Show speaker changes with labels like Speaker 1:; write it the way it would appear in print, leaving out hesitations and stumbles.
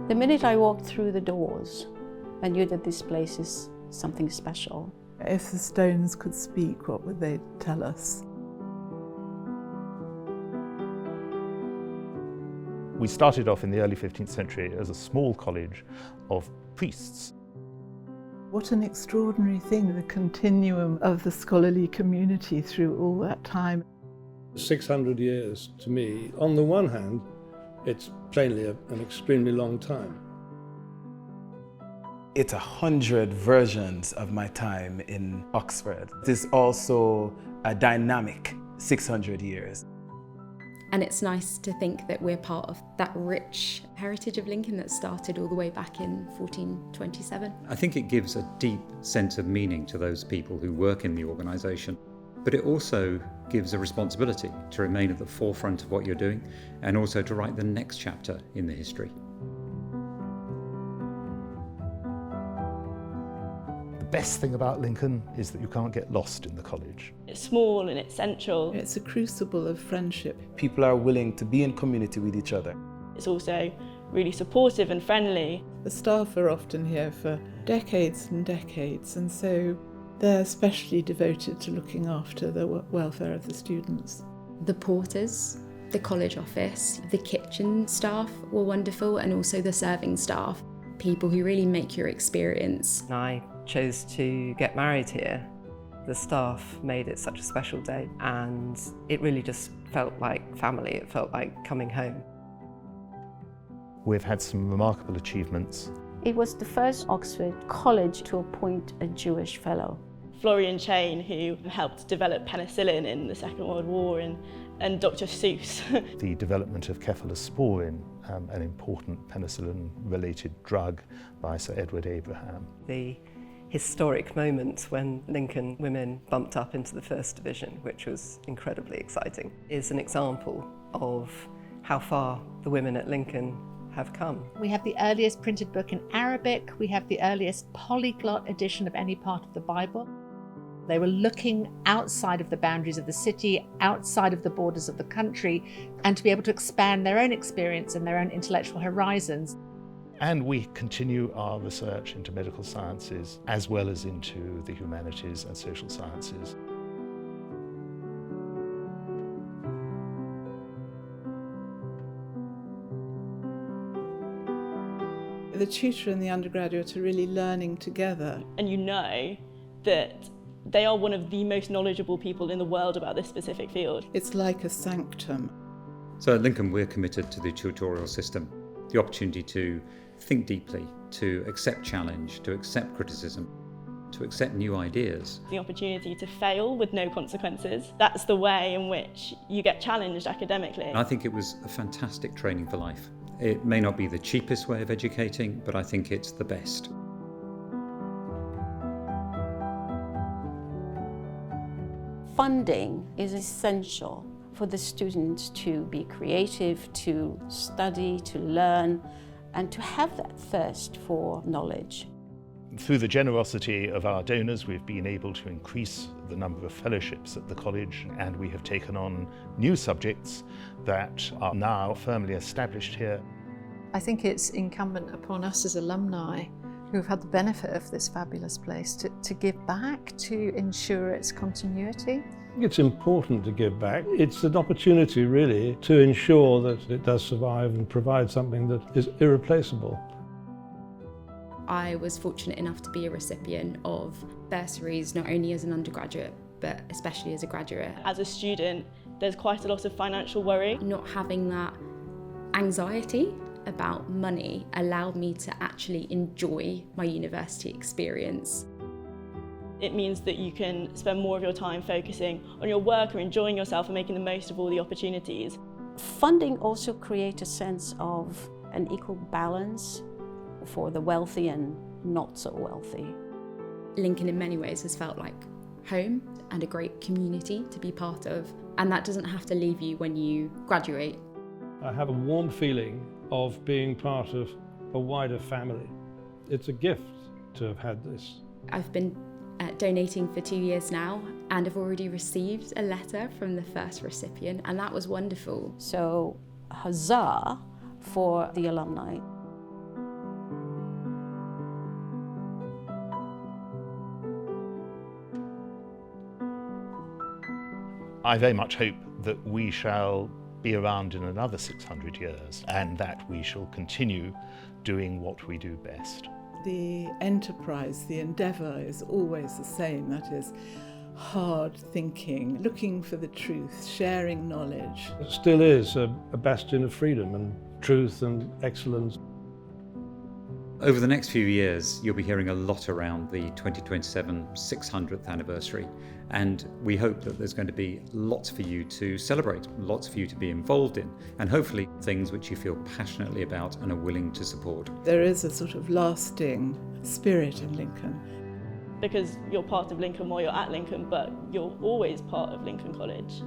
Speaker 1: The minute I walked through the doors, I knew that this place is something special.
Speaker 2: If the stones could speak, what would they tell us?
Speaker 3: We started off in the early 15th century as a small college of priests.
Speaker 2: What an extraordinary thing, the continuum of the scholarly community through all that time.
Speaker 4: 600 years, to me, on the one hand, it's plainly an extremely long time.
Speaker 5: It's 100 versions of my time in Oxford. It is also a dynamic 600 years.
Speaker 6: And it's nice to think that we're part of that rich heritage of Lincoln that started all the way back in 1427.
Speaker 7: I think it gives a deep sense of meaning to those people who work in the organisation, but it also gives a responsibility to remain at the forefront of what you're doing and also to write the next chapter in the history.
Speaker 3: The best thing about Lincoln is that you can't get lost in the college.
Speaker 8: It's small and it's central.
Speaker 2: It's a crucible of friendship.
Speaker 5: People are willing to be in community with each other.
Speaker 8: It's also really supportive and friendly.
Speaker 2: The staff are often here for decades and decades, and so they're especially devoted to looking after the welfare of the students.
Speaker 6: The porters, the college office, the kitchen staff were wonderful, and also the serving staff, people who really make your experience.
Speaker 9: I chose to get married here. The staff made it such a special day, and it really just felt like family. It felt like coming home.
Speaker 3: We've had some remarkable achievements.
Speaker 1: It was the first Oxford college to appoint a Jewish fellow.
Speaker 8: Florian Chain, who helped develop penicillin in the Second World War, and Dr. Seuss.
Speaker 3: The development of cephalosporin, an important penicillin-related drug by Sir Edward Abraham.
Speaker 9: The historic moment when Lincoln women bumped up into the First Division, which was incredibly exciting, is an example of how far the women at Lincoln have come.
Speaker 10: We have the earliest printed book in Arabic. We have the earliest polyglot edition of any part of the Bible. They were looking outside of the boundaries of the city, outside of the borders of the country, and to be able to expand their own experience and their own intellectual horizons.
Speaker 3: And we continue our research into medical sciences as well as into the humanities and social sciences.
Speaker 2: The tutor and the undergraduate are really learning together.
Speaker 8: And you know that they are one of the most knowledgeable people in the world about this specific field.
Speaker 2: It's like a sanctum.
Speaker 7: So at Lincoln, we're committed to the tutorial system, the opportunity to think deeply, to accept challenge, to accept criticism, to accept new ideas.
Speaker 8: The opportunity to fail with no consequences. That's the way in which you get challenged academically.
Speaker 7: And I think it was a fantastic training for life. It may not be the cheapest way of educating, but I think it's the best.
Speaker 1: Funding is essential for the students to be creative, to study, to learn, and to have that thirst for knowledge.
Speaker 3: Through the generosity of our donors, we've been able to increase the number of fellowships at the college, and we have taken on new subjects that are now firmly established here.
Speaker 11: I think it's incumbent upon us as alumni who have had the benefit of this fabulous place to give back, to ensure its continuity.
Speaker 4: It's important to give back. It's an opportunity, really, to ensure that it does survive and provide something that is irreplaceable.
Speaker 6: I was fortunate enough to be a recipient of bursaries, not only as an undergraduate, but especially as a graduate.
Speaker 8: As a student, there's quite a lot of financial worry.
Speaker 6: Not having that anxiety about money allowed me to actually enjoy my university experience.
Speaker 8: It means that you can spend more of your time focusing on your work or enjoying yourself and making the most of all the opportunities.
Speaker 1: Funding also creates a sense of an equal balance for the wealthy and not so wealthy.
Speaker 6: Lincoln in many ways has felt like home and a great community to be part of, and that doesn't have to leave you when you graduate.
Speaker 4: I have a warm feeling of being part of a wider family. It's a gift to have had this.
Speaker 6: I've been donating for 2 years now, and I've already received a letter from the first recipient, and that was wonderful.
Speaker 1: So, huzzah for the alumni.
Speaker 3: I very much hope that we shall be around in another 600 years and that we shall continue doing what we do best.
Speaker 2: The enterprise, the endeavour is always the same. That is hard thinking, looking for the truth, sharing knowledge.
Speaker 4: It still is a bastion of freedom and truth and excellence.
Speaker 7: Over the next few years, you'll be hearing a lot around the 2027 600th anniversary, and we hope that there's going to be lots for you to celebrate, lots for you to be involved in, and hopefully things which you feel passionately about and are willing to support.
Speaker 2: There is a sort of lasting spirit in Lincoln.
Speaker 8: Because you're part of Lincoln while you're at Lincoln, but you're always part of Lincoln College.